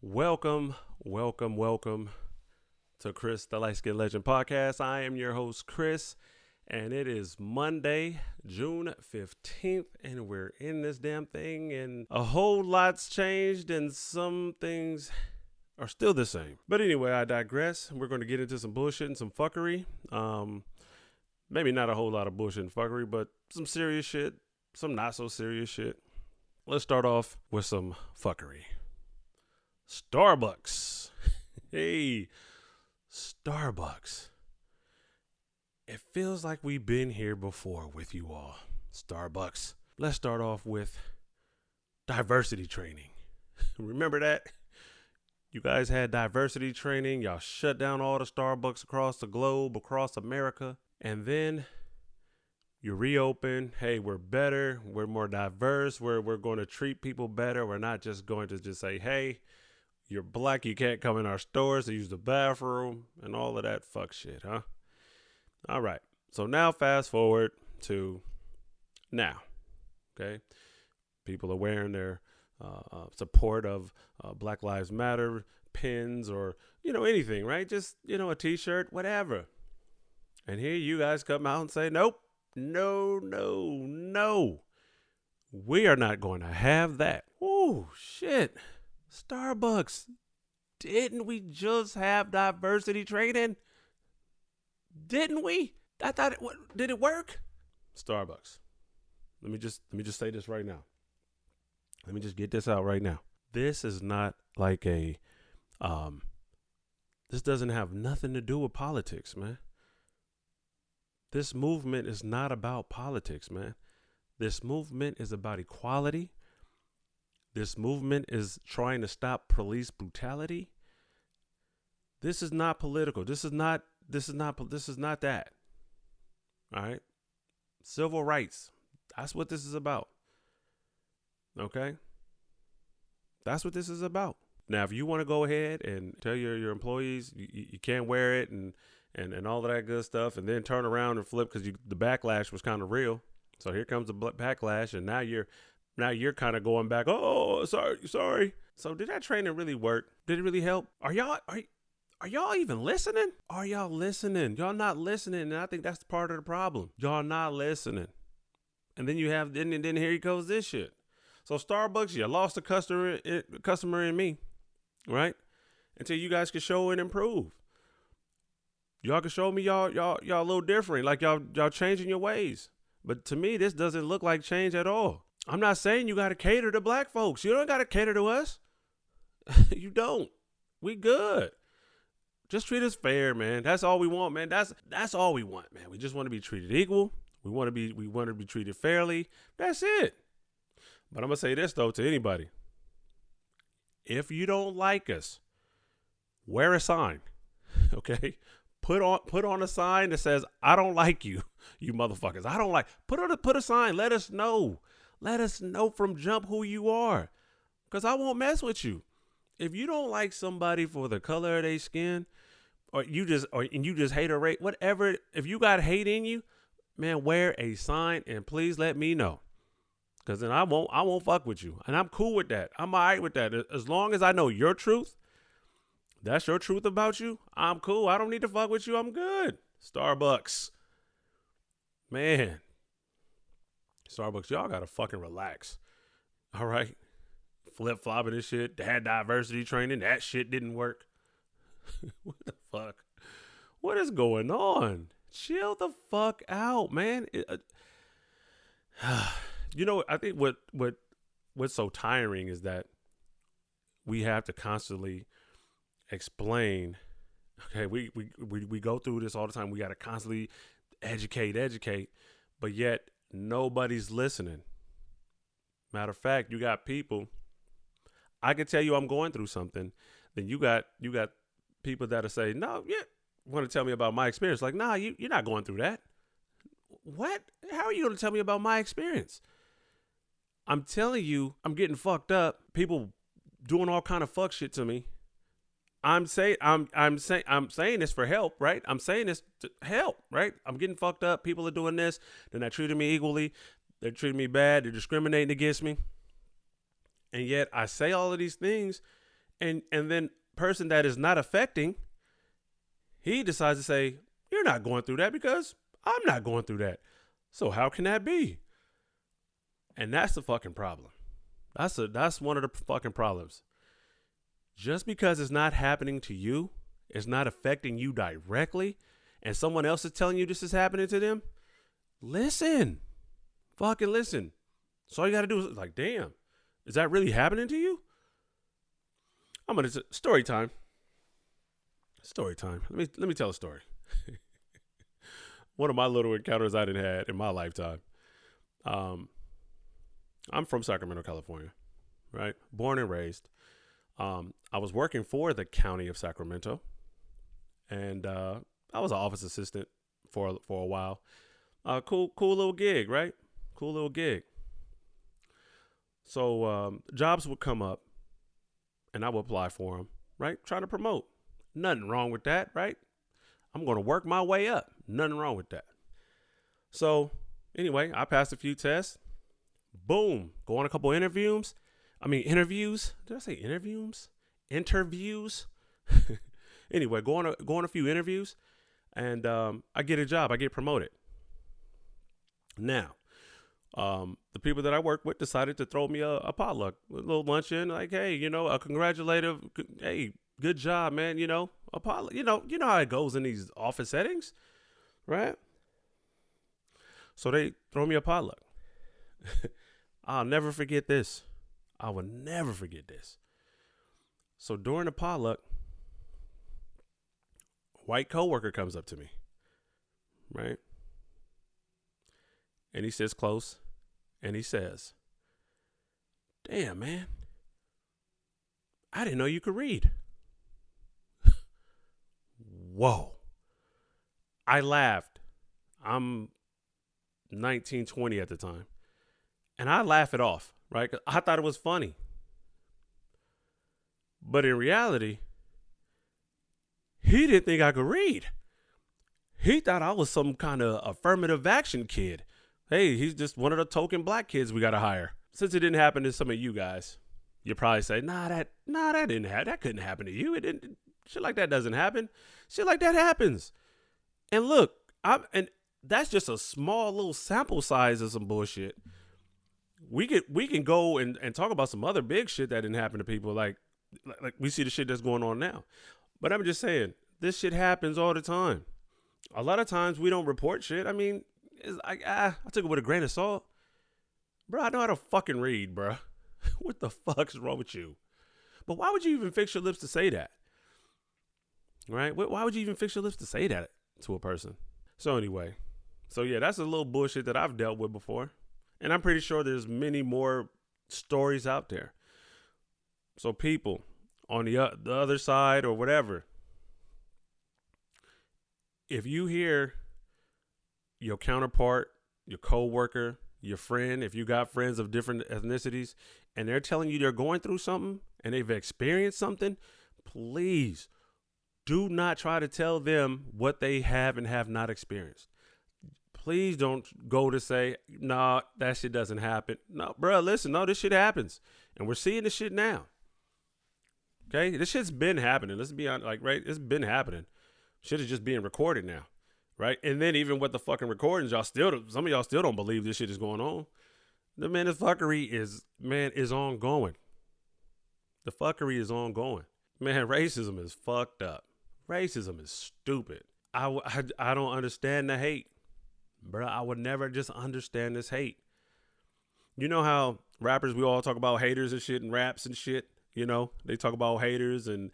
Welcome to Chris The LightSkin Legend podcast. I am your host, Chris, and it is Monday, June 15th, and we're in this damn thing, and a whole lot's changed, and some things are still the same. But anyway, I digress. We're going to get into some bullshit and some fuckery. Maybe not a whole lot of bullshit and fuckery, but some serious shit, some not so serious shit. Let's start off with some fuckery. Starbucks. Hey, Starbucks. It feels like we've been here before with you all. Starbucks. Let's start off with diversity training. Remember that? You guys had diversity training. Y'all shut down all the Starbucks across the globe, across America. And then you reopen. Hey, we're better. We're more diverse. We're going to treat people better. We're not just going to just say, hey, you're black, you can't come in our stores to use the bathroom and all of that fuck shit, huh? All right. So now fast forward to now, okay? People are wearing their support of Black Lives Matter pins or, anything, right? Just, a t-shirt, whatever. And here you guys come out and say, nope, no. We are not going to have that. Oh, shit. Starbucks, didn't we just have diversity training? Didn't we? I thought did it work? Starbucks. Let me just say this right now. Let me just get this out right now. This is not like this doesn't have nothing to do with politics, man. This movement is not about politics, man. This movement is about equality. This movement is trying to stop police brutality. This is not political. This is not that. All right. Civil rights. That's what this is about. Okay. That's what this is about. Now, if you want to go ahead and tell your employees you can't wear it and all of that good stuff, and then turn around and flip because the backlash was kind of real. So here comes the backlash, and now you're kind of going back. Oh, sorry. So did that training really work? Did it really help? Are y'all even listening? Are y'all listening? Y'all not listening, and I think that's part of the problem. Y'all not listening. And then then here goes this shit. So Starbucks, you lost a customer in me, right? Until you guys can show and improve. Y'all can show me y'all a little different, like y'all changing your ways. But to me, this doesn't look like change at all. I'm not saying you got to cater to black folks. You don't got to cater to us. You don't. We good. Just treat us fair, man. That's all we want, man. That's all we want, man. We just want to be treated equal. We want to be treated fairly. That's it. But I'm going to say this, though, to anybody. If you don't like us, wear a sign, okay? Put on a sign that says, I don't like you, you motherfuckers. I don't like. Put a sign. Let us know. Let us know from jump who you are, because I won't mess with you. If you don't like somebody for the color of their skin, or you just hate or rate, whatever, if you got hate in you, man, wear a sign and please let me know, because then I won't fuck with you, and I'm cool with that. I'm all right with that. As long as I know your truth, that's your truth about you, I'm cool. I don't need to fuck with you. I'm good. Starbucks, man. Starbucks, y'all gotta fucking relax. All right? Flip-flopping this shit. They had diversity training. That shit didn't work. What the fuck? What is going on? Chill the fuck out, man. I think what's so tiring is that we have to constantly explain. Okay, we go through this all the time. We got to constantly educate, but yet nobody's listening. Matter of fact, you got people. I can tell you I'm going through something. Then you got people that'll say, no, yeah, want to tell me about my experience. Like, nah, you're not going through that. What? How are you going to tell me about my experience? I'm telling you, I'm getting fucked up. People doing all kind of fuck shit to me. I'm saying this for help, right? I'm saying this to help, right? I'm getting fucked up. People are doing this. They're not treating me equally. They're treating me bad. They're discriminating against me. And yet I say all of these things, And then person that is not affecting, he decides to say, you're not going through that because I'm not going through that. So how can that be? And that's the fucking problem. That's one of the fucking problems. Just because it's not happening to you, it's not affecting you directly, and someone else is telling you this is happening to them, listen. Fucking listen. So all you got to do is like, damn, is that really happening to you? Story time. Story time. Let me tell a story. One of my little encounters I didn't had in my lifetime. I'm from Sacramento, California, right? Born and raised. I was working for the county of Sacramento, and I was an office assistant for a while. Cool little gig, right? Cool little gig. So jobs would come up, and I would apply for them, right? Trying to promote. Nothing wrong with that, right? I'm going to work my way up. Nothing wrong with that. So anyway, I passed a few tests. Boom. Go on a couple interviews. Did I say interviews? Interviews. Anyway, go on a few interviews, and I get a job. I get promoted. Now, the people that I work with decided to throw me a potluck, a little luncheon. Like, hey, a congratulative. Hey, good job, man. A potluck. You know how it goes in these office settings, right? So they throw me a potluck. I'll never forget this. I will never forget this. So during the potluck, a white coworker comes up to me, right? And he sits close and he says, damn, man, I didn't know you could read. Whoa. I laughed. I'm 19, 20 at the time. And I laugh it off, right? 'Cause I thought it was funny. But in reality, he didn't think I could read. He thought I was some kind of affirmative action kid. Hey, he's just one of the token black kids we got to hire. Since it didn't happen to some of you guys, you probably say, that didn't happen. That couldn't happen to you. It didn't. Shit like that doesn't happen. Shit like that happens. And look, and that's just a small little sample size of some bullshit. We can go and talk about some other big shit that didn't happen to people. Like we see the shit that's going on now. But I'm just saying, this shit happens all the time. A lot of times we don't report shit. I mean, I took it with a grain of salt. Bro, I know how to fucking read, bro. What the fuck's wrong with you? But why would you even fix your lips to say that? Right? Why would you even fix your lips to say that to a person? So anyway, yeah, that's a little bullshit that I've dealt with before. And I'm pretty sure there's many more stories out there. So people on the other side or whatever, if you hear your counterpart, your coworker, your friend, if you got friends of different ethnicities, and they're telling you they're going through something and they've experienced something, please do not try to tell them what they have and have not experienced. Please don't go to say, nah, that shit doesn't happen. No, bro, listen, no, this shit happens. And we're seeing this shit now. Okay? This shit's been happening. Let's be honest, right? It's been happening. Shit is just being recorded now. Right? And then even with the fucking recordings, some of y'all still don't believe this shit is going on. The fuckery is ongoing. The fuckery is ongoing. Man, racism is fucked up. Racism is stupid. I don't understand the hate. Bro, I would never just understand this hate. You know how rappers, we all talk about haters and shit and raps and shit. They talk about haters and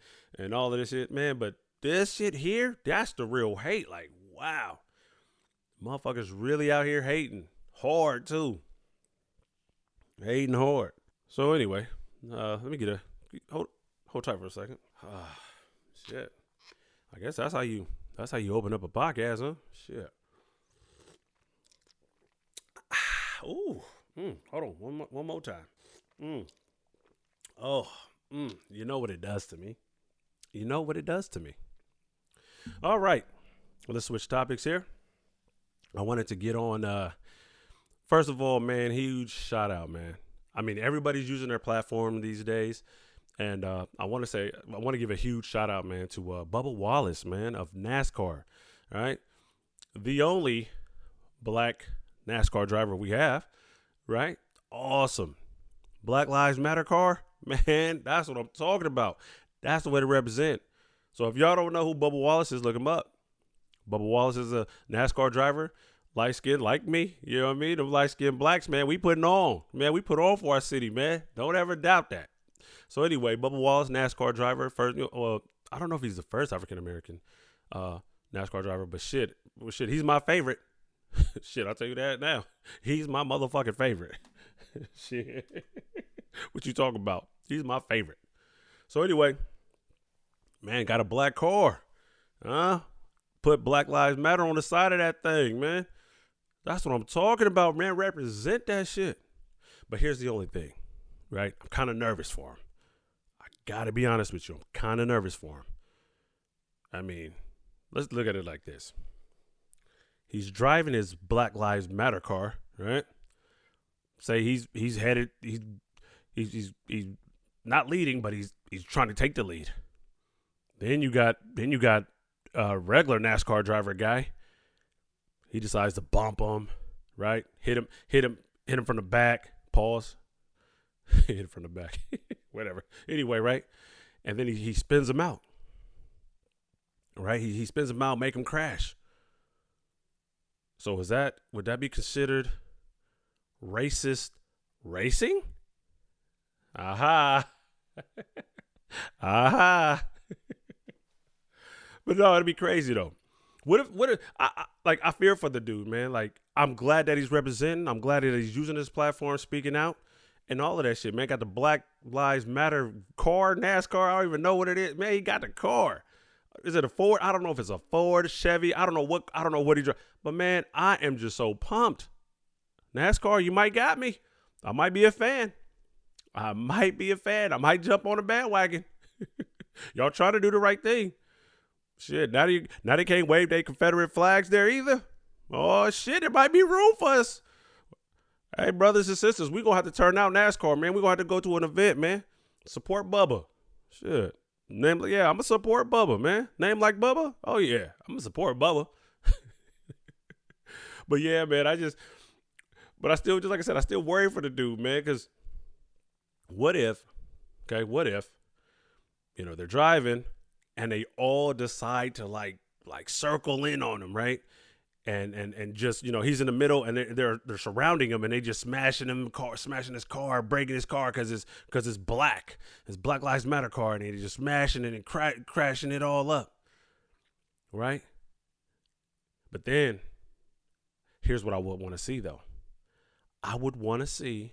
all of this shit. Man, but this shit here, that's the real hate. Like, wow. Motherfuckers really out here hating. Hard, too. Hating hard. So anyway, let me get hold tight for a second. Shit. I guess that's how you open up a podcast, huh? Shit. Ooh. Hold on. One more time. You know what it does to me. All right. Well, let's switch topics here. I wanted to get on, first of all, man, huge shout out, man. I mean, everybody's using their platform these days. And I want to give a huge shout out, man, to Bubba Wallace, man, of NASCAR. All right. The only black NASCAR driver we have, right? Awesome. Black Lives Matter car, man, that's what I'm talking about. That's the way to represent. So if y'all don't know who Bubba Wallace is, look him up. Bubba Wallace is a NASCAR driver, light skin like me. You know what I mean? The light skinned blacks, man, we putting on. Man, we put on for our city, man. Don't ever doubt that. So anyway, Bubba Wallace, NASCAR driver, first. Well, I don't know if he's the first African American NASCAR driver, but shit, he's my favorite. Shit, I'll tell you that now. He's my motherfucking favorite. Shit. What you talking about? He's my favorite. So anyway, man, got a black car. Put Black Lives Matter on the side of that thing, man. That's what I'm talking about, man. Represent that shit. But here's the only thing, right? I'm kind of nervous for him. I got to be honest with you. I'm kind of nervous for him. I mean, let's look at it like this. He's driving his Black Lives Matter car, right? Say he's headed, he's not leading, but he's trying to take the lead. Then you got a regular NASCAR driver guy. He decides to bump him, right? Hit him from the back. Pause. Hit him from the back. Whatever. Anyway, right? And then he spins him out. Right? He spins him out, make him crash. So would that be considered racist racing? Aha. Aha. But no, it'd be crazy though. What if I fear for the dude, man. Like, I'm glad that he's representing. I'm glad that he's using his platform, speaking out, and all of that shit, man. Got the Black Lives Matter car, NASCAR. I don't even know what it is, man. He got the car. Is it a Ford? I don't know if it's a Ford, Chevy. I don't know what he drives. But man, I am just so pumped. NASCAR, you might got me. I might be a fan. I might jump on a bandwagon. Y'all trying to do the right thing. Shit, now they can't wave their Confederate flags there either. Oh shit, there might be room for us. Hey, brothers and sisters, we gonna have to turn out NASCAR, man. We gonna have to go to an event, man. Support Bubba. Shit. I'm gonna support Bubba, man. Name like Bubba? Oh yeah, I'm gonna support Bubba. But yeah, man, I still, just like I said, I still worry for the dude, man, because what if, they're driving and they all decide to like circle in on him, right? And just, he's in the middle and they're surrounding him and they just smashing his car, breaking his car because it's black. It's Black Lives Matter car, and they're just smashing it and crashing it all up, right? But then here's what I would want to see, though. I would want to see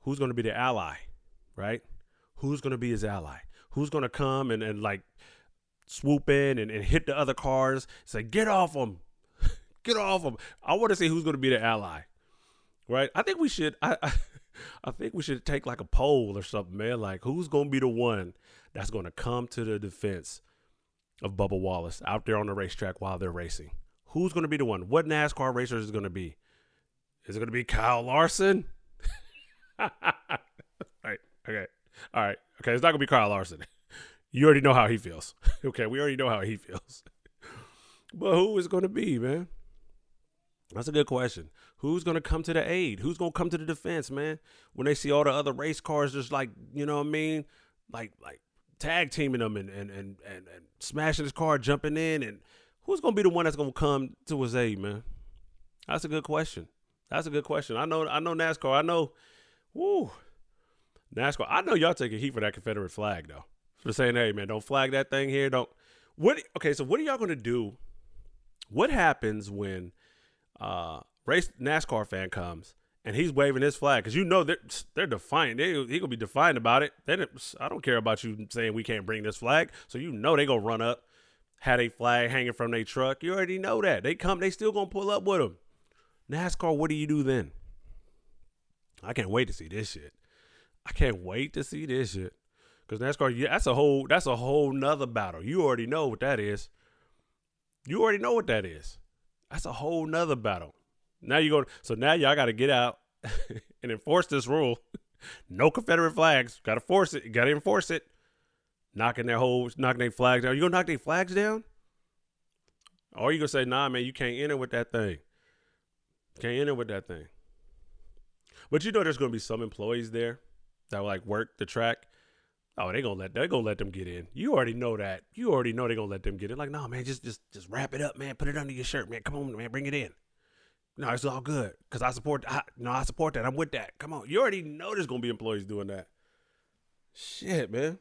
who's going to be the ally, right? Who's going to be his ally? Who's going to come and like swoop in and hit the other cars, say, get off them. Get off them. I want to see who's going to be the ally, right? I think we should, I think we should take like a poll or something, man. Like, who's going to be the one that's going to come to the defense of Bubba Wallace out there on the racetrack while they're racing? Who's going to be the one? What NASCAR racer is it going to be? Is it going to be Kyle Larson? Right. Okay. All right. Okay. It's not going to be Kyle Larson. You already know how he feels. Okay. We already know how he feels. But who is going to be, man? That's a good question. Who's going to come to the aid? Who's going to come to the defense, man? When they see all the other race cars just like, you know what I mean? Like tag teaming them and smashing his car, jumping in. And who's going to be the one that's going to come to his aid, man? That's a good question. That's a good question. I know NASCAR. I know, NASCAR. I know y'all taking heat for that Confederate flag, though. For saying, hey, man, don't flag that thing here. Okay, so what are y'all going to do? What happens when NASCAR fan comes and he's waving his flag? Because they're defiant. He going to be defiant about it. I don't care about you saying we can't bring this flag. So they going to run up, had a flag hanging from their truck. You already know that. They still going to pull up with them. NASCAR, what do you do then? I can't wait to see this shit. Because NASCAR, that's a whole nother battle. You already know what that is. That's a whole nother battle. Now y'all got to get out and enforce this rule No Confederate flags. Got to force it. Got to enforce it. Knocking their flags down. You gonna knock their flags down? Or you gonna say, nah, man, you can't enter with that thing. Can't enter with that thing. But you know there's gonna be some employees there that will like work the track. Oh, they're gonna let them get in. You already know that. You already know they're gonna let them get in. Like, no, man, just wrap it up, man. Put it under your shirt, man. Come on, man, bring it in. No, it's all good. Cause I support that. I'm with that. Come on. You already know there's gonna be employees doing that. Shit, man.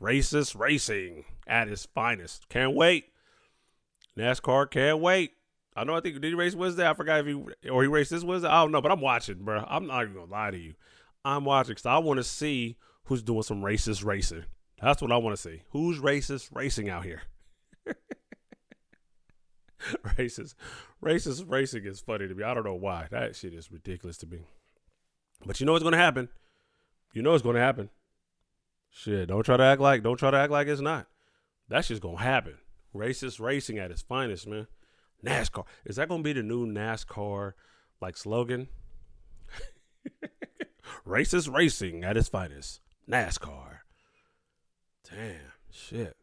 Racist racing at its finest. Can't wait. NASCAR can't wait. I think did he race Wednesday? I forgot if he raced this Wednesday. I don't know, but I'm watching, bro. I'm not even gonna lie to you. I'm watching because I want to see who's doing some racist racing. That's what I want to see. Who's racist racing out here? Racist racing is funny to me. I don't know why. That shit is ridiculous to me. But you know what's gonna happen. You know it's gonna happen. Shit, don't try to act like it's not. That's just gonna happen. Racist racing at its finest, man. NASCAR. Is that gonna be the new NASCAR like slogan? Racist racing at its finest. NASCAR. Damn, shit.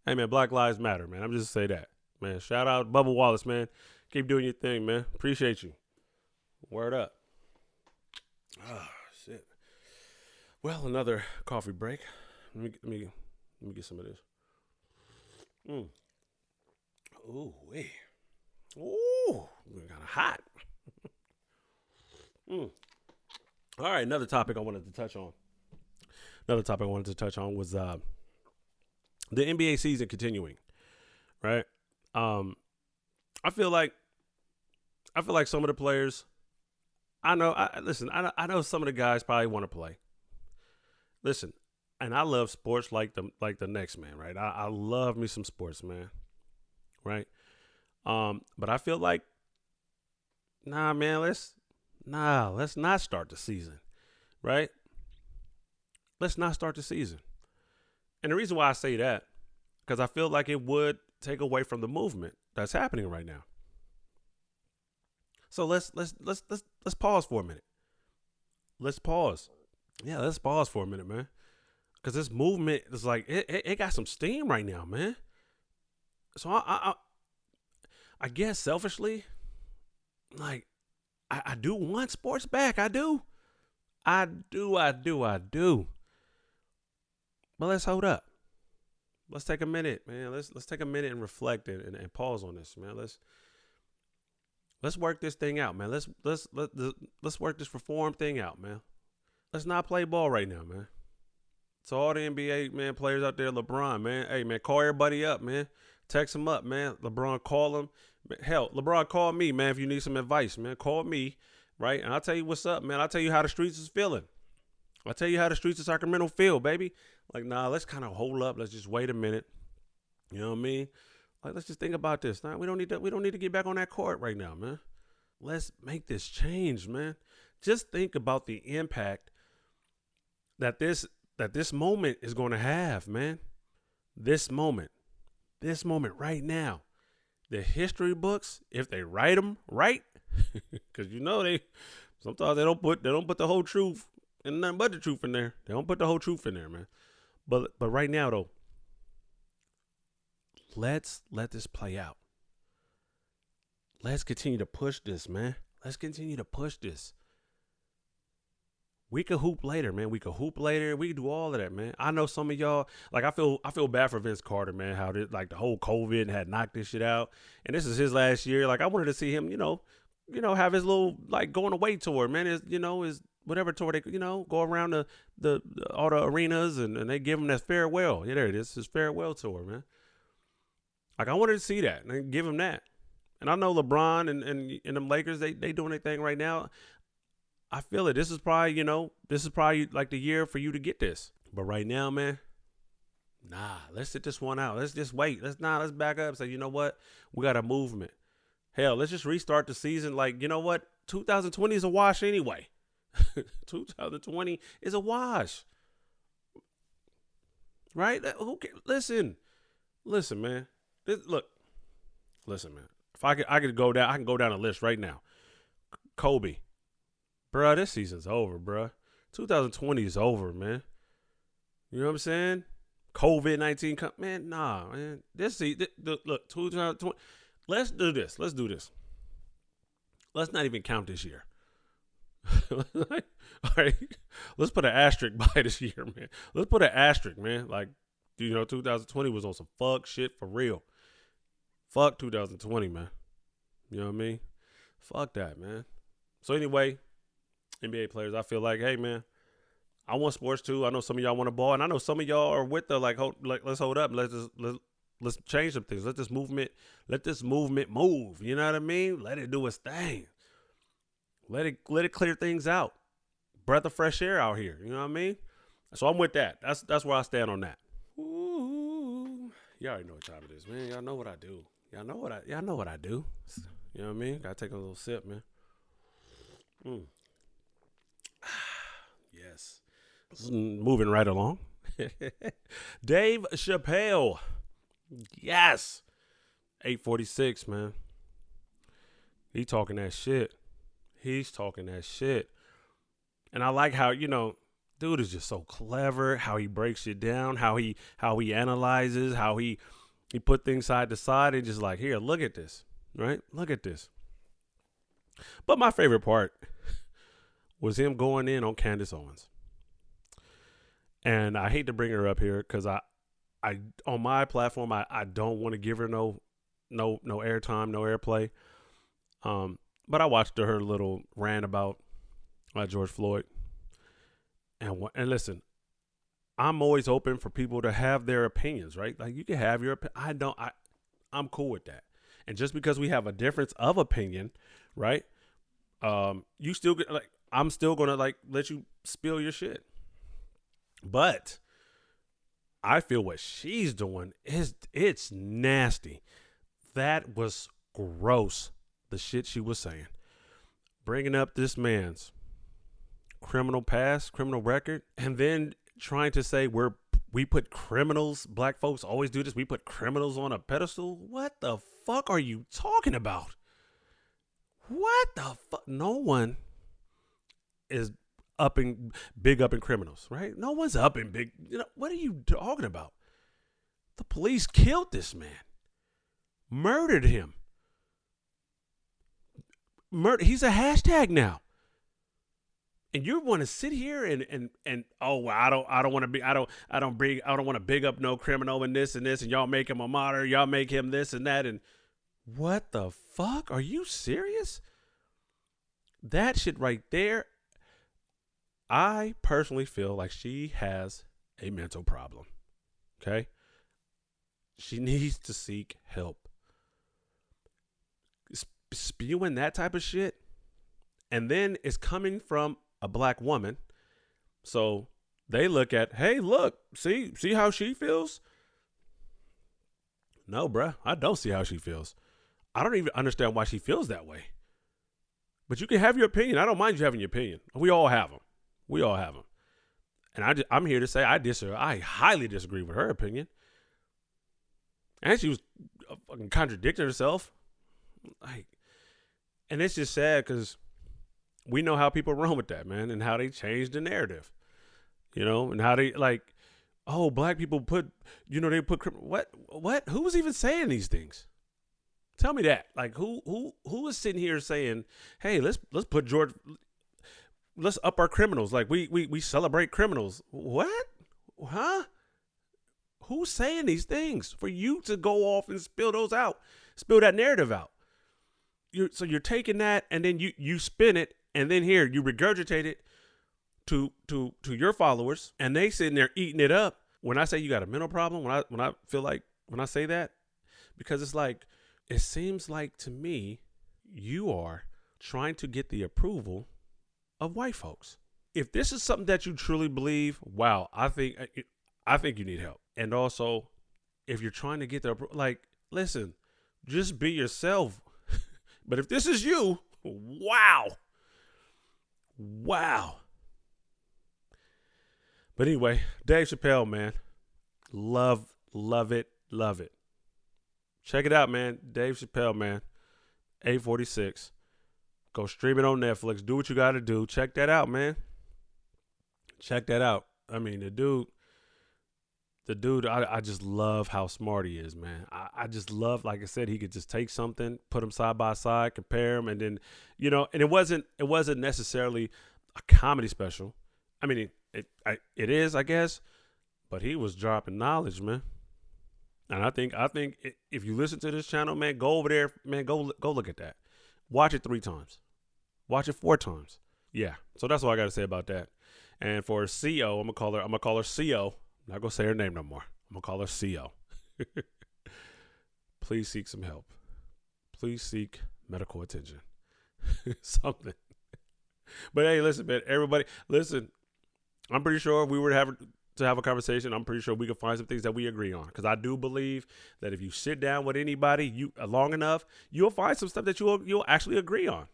Hey man, Black Lives Matter, man. I'm just say that. Man, shout out Bubba Wallace, man. Keep doing your thing, man. Appreciate you. Word up. Ah, shit. Well, another coffee break. Let me get some of this. Ooh, wee. Ooh, kind of hot. All right, another topic I wanted to touch on. Was the NBA season continuing, right? I feel like some of the players. I know some of the guys probably want to play. Listen, and I love sports like the next man, right? I love me some sports, man, right? But I feel like, let's not start the season, right? Let's not start the season. And the reason why I say that, because I feel like it would take away from the movement that's happening right now. So let's pause for a minute. Let's pause. Yeah, let's pause for a minute, man. Because this movement is like, it got some steam right now, man. So I guess selfishly, like, I do want sports back. I do. But let's hold up. Let's take a minute, man. Let's take a minute and reflect and pause on this, man. Let's work this thing out, man. Let's work this reform thing out, man. Let's not play ball right now, man. So all the NBA, man, players out there, LeBron, man. Hey, man, call everybody up, man. Text him up, man. LeBron, call him. Hell, LeBron, call me, man, if you need some advice, man. Call me, right? And I'll tell you what's up, man. I'll tell you how the streets is feeling. I'll tell you how the streets of Sacramento feel, baby. Like, let's kind of hold up. Let's just wait a minute. You know what I mean? Like, let's just think about this. We don't need to get back on that court right now, man. Let's make this change, man. Just think about the impact that this moment is going to have, man. This moment right now. The history books, if they write them right, because sometimes they don't put the whole truth and nothing but the truth in there. They don't put the whole truth in there, man. But right now though, let's let this play out. Let's continue to push this, man. Let's continue to push this. We could hoop later, man. We could do all of that, man. I know some of y'all, like, I feel bad for Vince Carter, man, how the whole COVID had knocked this shit out. And this is his last year. Like, I wanted to see him, have his little, like, going away tour, man. His whatever tour they, go around the all the arenas and they give him that farewell. Yeah, there it is. His farewell tour, man. Like, I wanted to see that and give him that. And I know LeBron and them Lakers, they doing their thing right now. I feel it. This is probably like the year for you to get this. But right now, man, let's sit this one out. Let's just wait. Let's back up and say, you know what? We got a movement. Hell, let's just restart the season. Like, you know what? 2020 is a wash anyway. 2020 is a wash. Right? Listen, man. Listen, man. If I could go down, I can go down a list right now. Kobe. Bruh, this season's over, bruh. 2020 is over, man. You know what I'm saying? COVID-19, man, nah, man. Look, 2020. Let's do this. Let's not even count this year. All right, let's put an asterisk by this year, man. Let's put an asterisk, man. Like, 2020 was on some fuck shit for real. Fuck 2020, man. You know what I mean? Fuck that, man. So anyway, NBA players, I feel like, hey, man, I want sports too. I know some of y'all want to ball, and I know some of y'all are with the let's hold up, let's change some things. Let this movement move. You know what I mean? Let it do its thing. Let it clear things out. Breath of fresh air out here. You know what I mean? So I'm with that. That's where I stand on that. Ooh. Y'all already know what time it is, man. Y'all know what I do. Y'all know what I do. You know what I mean? Gotta take a little sip, man. Yes. Moving right along. Dave Chappelle. Yes. 846, man. He's talking that shit. And I like how, dude is just so clever, how he breaks it down, how he analyzes, how he put things side to side and just like, here, look at this, right? Look at this. But my favorite part was him going in on Candace Owens. And I hate to bring her up here because I on my platform, I don't want to give her no airtime, no airplay. But I watched her little rant about George Floyd. And listen, I'm always open for people to have their opinions, right? Like, you can have your opinion. I'm cool with that. And just because we have a difference of opinion, right? You still get, like, I'm still going to, like, let you spill your shit. But I feel what she's doing it's nasty. That was gross. The shit she was saying, bringing up this man's criminal past, criminal record, and then trying to say we put criminals, black folks always do this. We put criminals on a pedestal. What the fuck are you talking about? What the fuck? No one is big up in criminals, right? No one's up in big. What are you talking about? The police killed this man, murdered him. He's a hashtag now, and you want to sit here and I don't want to big up no criminal and this, and y'all make him a martyr, y'all make him this and that, and what the fuck? Are you serious? That shit right there. I personally feel like she has a mental problem. Okay, she needs to seek help. Spewing that type of shit, and then it's coming from a black woman, so they look at, hey, look, see how she feels. No, bruh, I don't see how she feels. I don't even understand why she feels that way. But you can have your opinion. I don't mind you having your opinion. We all have them. And I'm here to say I highly disagree with her opinion. And she was fucking contradicting herself. Like, and it's just sad because we know how people run with that, man, and how they change the narrative, and how they like, oh, black people they put what? Who was even saying these things? Tell me that. Like, who is sitting here saying, hey, let's put George, let's up our criminals. Like, we celebrate criminals. What? Huh? Who's saying these things for you to go off and spill that narrative out? You're taking that and then you spin it, and then here you regurgitate it to your followers, and they sitting there eating it up. When I say you got a mental problem, when I say that, because it's like, it seems like to me you are trying to get the approval of white folks. If this is something that you truly believe, wow, I think you need help. And also, if you're trying to get listen, just be yourself. But if this is you, wow. But anyway, Dave Chappelle, man. Love it. Check it out, man. Dave Chappelle, man. 846. Go stream it on Netflix. Do what you got to do. Check that out, man. Check that out. I mean, the dude, I just love how smart he is, man. I just love, like I said, he could just take something, put them side by side, compare them, and then, and it wasn't necessarily a comedy special. I mean, it is, I guess, but he was dropping knowledge, man. And I think if you listen to this channel, man, go over there, man, go look at that. Watch it 3 times. Watch it 4 times. Yeah. So that's all I got to say about that. And for CO, I'm gonna call her CO. I'm not gonna say her name no more. I'm gonna call her CO. Please seek some help. Please seek medical attention. Something. But hey, listen, man, everybody, listen. I'm pretty sure if we were to have a conversation, I'm pretty sure we could find some things that we agree on. Because I do believe that if you sit down with anybody long enough, you'll find some stuff that you'll actually agree on.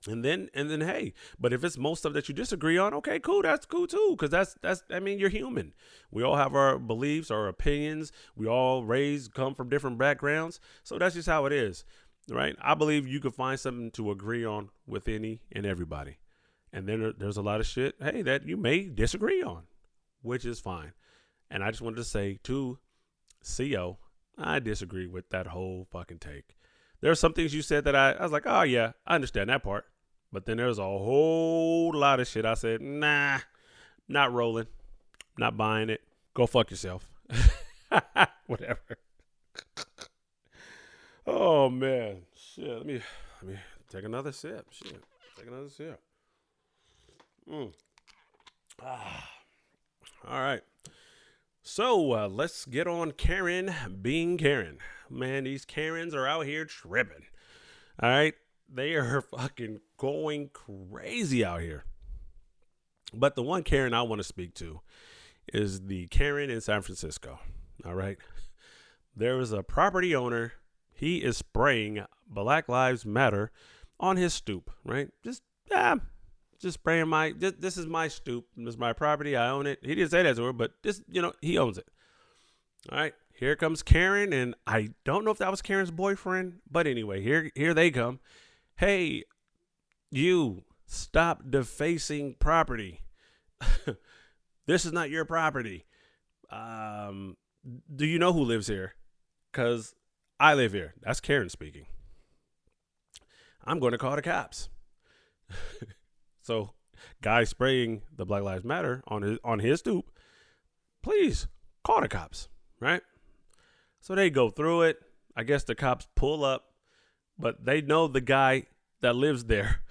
And then hey, but if it's most stuff that you disagree on, okay, cool, that's cool too, because that's I mean, you're human. We all have our beliefs, our opinions. We all come from different backgrounds, so that's just how it is, right? I believe you could find something to agree on with any and everybody, and then there's a lot of shit, hey, that you may disagree on, which is fine. And I just wanted to say to CO, I disagree with that whole fucking take. There are some things you said that I was like, oh yeah, I understand that part. But then there's a whole lot of shit I said, nah, not rolling, not buying it. Go fuck yourself. Whatever. Oh man, shit. Let me take another sip. Shit, take another sip. All right. So let's get on Karen being Karen. Man, these Karens are out here tripping. All right. They are fucking going crazy out here. But the one Karen I want to speak to is the Karen in San Francisco. All right. There is a property owner. He is spraying Black Lives Matter on his stoop, right? Just spraying this is my stoop. This is my property. I own it. He didn't say that to her, but he owns it. All right. Here comes Karen. And I don't know if that was Karen's boyfriend, but anyway, here they come. Hey, you, stop defacing property. This is not your property. Do you know who lives here? Because I live here. That's Karen speaking. I'm going to call the cops. So, guy spraying the Black Lives Matter on his stoop, please call the cops, right? So they go through it. I guess the cops pull up. But they know the guy that lives there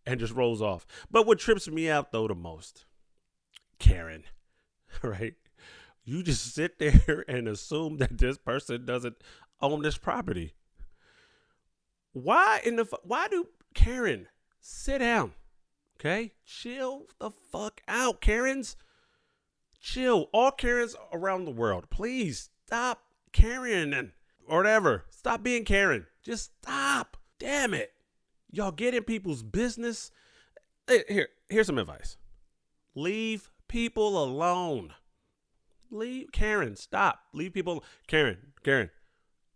and just rolls off. But what trips me out, though, the most, Karen, right? You just sit there and assume that this person doesn't own this property. Why do Karen, sit down, okay? Chill the fuck out, Karens. Chill. All Karens around the world, please stop Karen or whatever. Stop being Karen. Just stop. Damn it. Y'all get in people's business. Here's some advice. Leave people alone. Karen, stop. Leave people. Karen.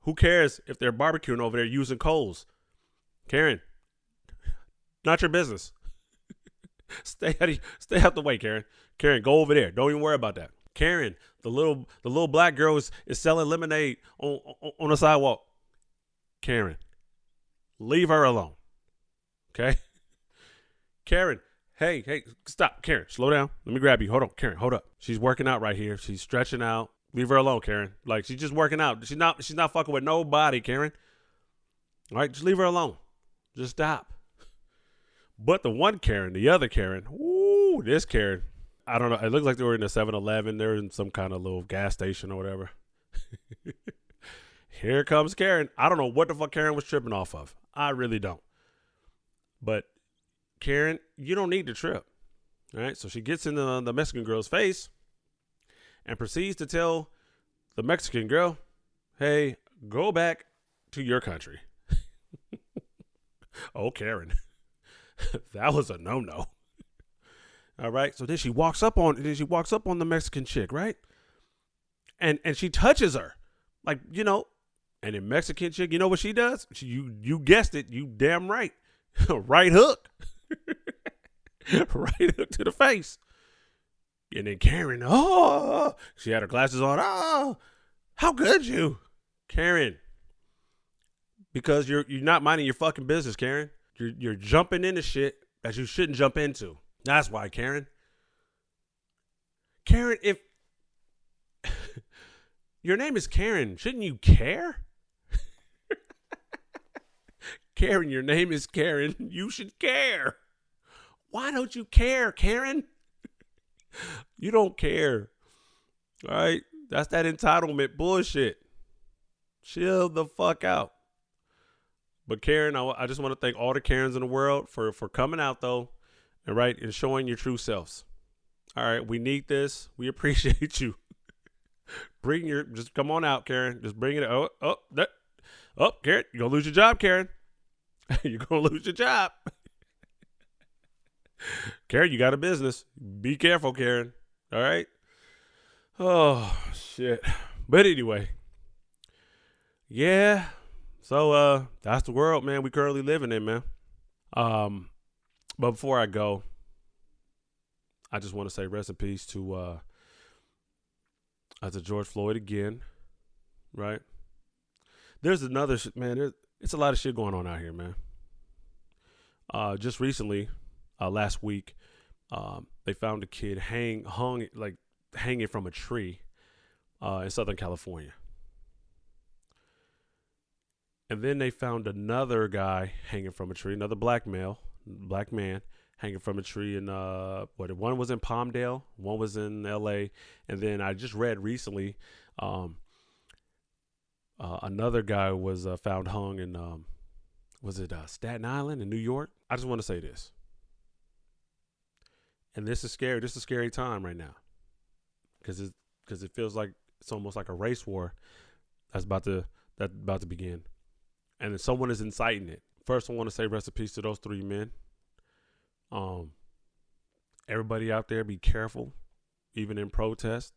Who cares if they're barbecuing over there using coals? Karen, not your business. Stay out the way, Karen. Karen, go over there. Don't even worry about that. Karen, the little black girl is selling lemonade on the sidewalk. Karen, leave her alone. Okay? Karen, hey, stop. Karen, slow down. Let me grab you. Hold on. Karen, hold up. She's working out right here. She's stretching out. Leave her alone, Karen. Like, she's just working out. She's not fucking with nobody, Karen. All right, just leave her alone. Just stop. But the other Karen, this Karen, I don't know. It looks like they were in a 7-Eleven. They're in some kind of little gas station or whatever. Here comes Karen. I don't know what the fuck Karen was tripping off of. I really don't. But Karen, you don't need to trip. All right. So she gets in the Mexican girl's face and proceeds to tell the Mexican girl, hey, go back to your country. Oh, Karen. That was a no-no. All right. So then she walks up on the Mexican chick, right? And she touches her. Like, and the Mexican chick, you know what she does? You guessed it. You damn right. Right hook. Right hook to the face. And then Karen, oh, she had her glasses on. Oh, how could you? Karen, because you're not minding your fucking business, Karen. You're jumping into shit that you shouldn't jump into. That's why, Karen. Karen, if your name is Karen, shouldn't you care? Karen, your name is Karen. You should care. Why don't you care, Karen? You don't care. All right? That's that entitlement bullshit. Chill the fuck out. But Karen, I just want to thank all the Karens in the world for coming out, though, and showing your true selves. All right, we need this. We appreciate you. Just come on out, Karen. Just bring it. Karen, you're gonna lose your job, Karen. You're gonna lose your job. Karen, you got a business. Be careful, Karen. All right. Oh shit. But anyway, yeah. So that's the world, man, we currently living in, man. But before I go, I just want to say rest in peace to George Floyd again, right? There's another man. It's a lot of shit going on out here, man. Just recently, last week, they found a kid hanging from a tree in Southern California. And then they found another guy hanging from a tree, another black man hanging from a tree in one was in Palmdale, one was in LA, and then I just read recently another guy was found hung in Staten Island in New York. I just want to say this, and this is scary. This is a scary time right now because it feels like it's almost like a race war that's about to begin. And then someone is inciting it. First, I want to say rest in peace to those 3 men. Everybody out there, be careful, even in protest.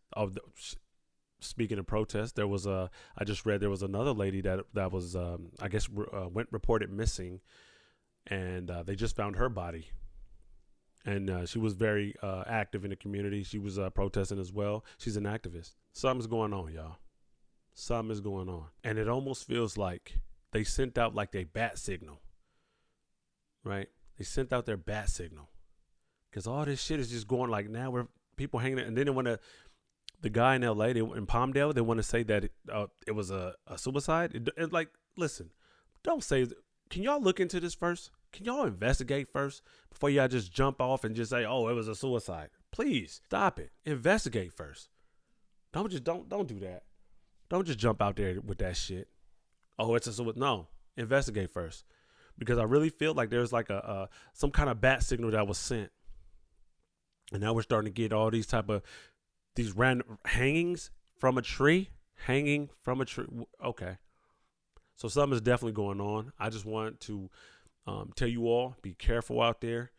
Speaking of protest, I just read there was another lady that was, I guess, went reported missing, and they just found her body. And she was very active in the community. She was protesting as well. She's an activist. Something's going on, y'all. Something is going on. And it almost feels like they sent out like their bat signal, right? They sent out their bat signal because all this shit is just going like now where people hanging it. And then when the guy in LA, in Palmdale, they want to say that it was a suicide. It's like, listen, don't say, can y'all look into this first? Can y'all investigate first before y'all just jump off and just say, oh, it was a suicide? Please stop it. Investigate first. Don't do that. Don't just jump out there with that shit. Oh, it's a suicide. No, investigate first, because I really feel like there's like some kind of bat signal that was sent, and now we're starting to get all these random hangings from a tree. Okay, so something is definitely going on. I just want to tell you all, be careful out there,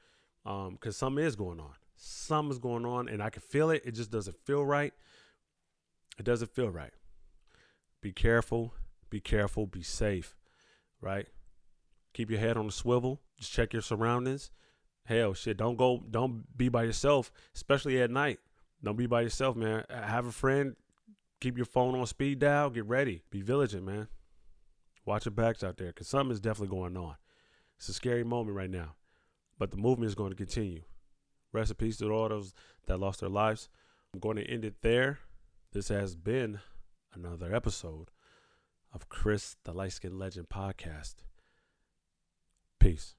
because something is going on. Something's going on, and I can feel it. It just doesn't feel right. It doesn't feel right. Be careful. Be careful. Be safe. Right? Keep your head on the swivel. Just check your surroundings. Hell, shit. Don't be by yourself, especially at night. Don't be by yourself, man. Have a friend. Keep your phone on speed dial. Get ready. Be vigilant, man. Watch your backs out there, because something is definitely going on. It's a scary moment right now, but the movement is going to continue. Rest in peace to all those that lost their lives. I'm going to end it there. This has been another episode of Chris The LightSkin Legend podcast. Peace.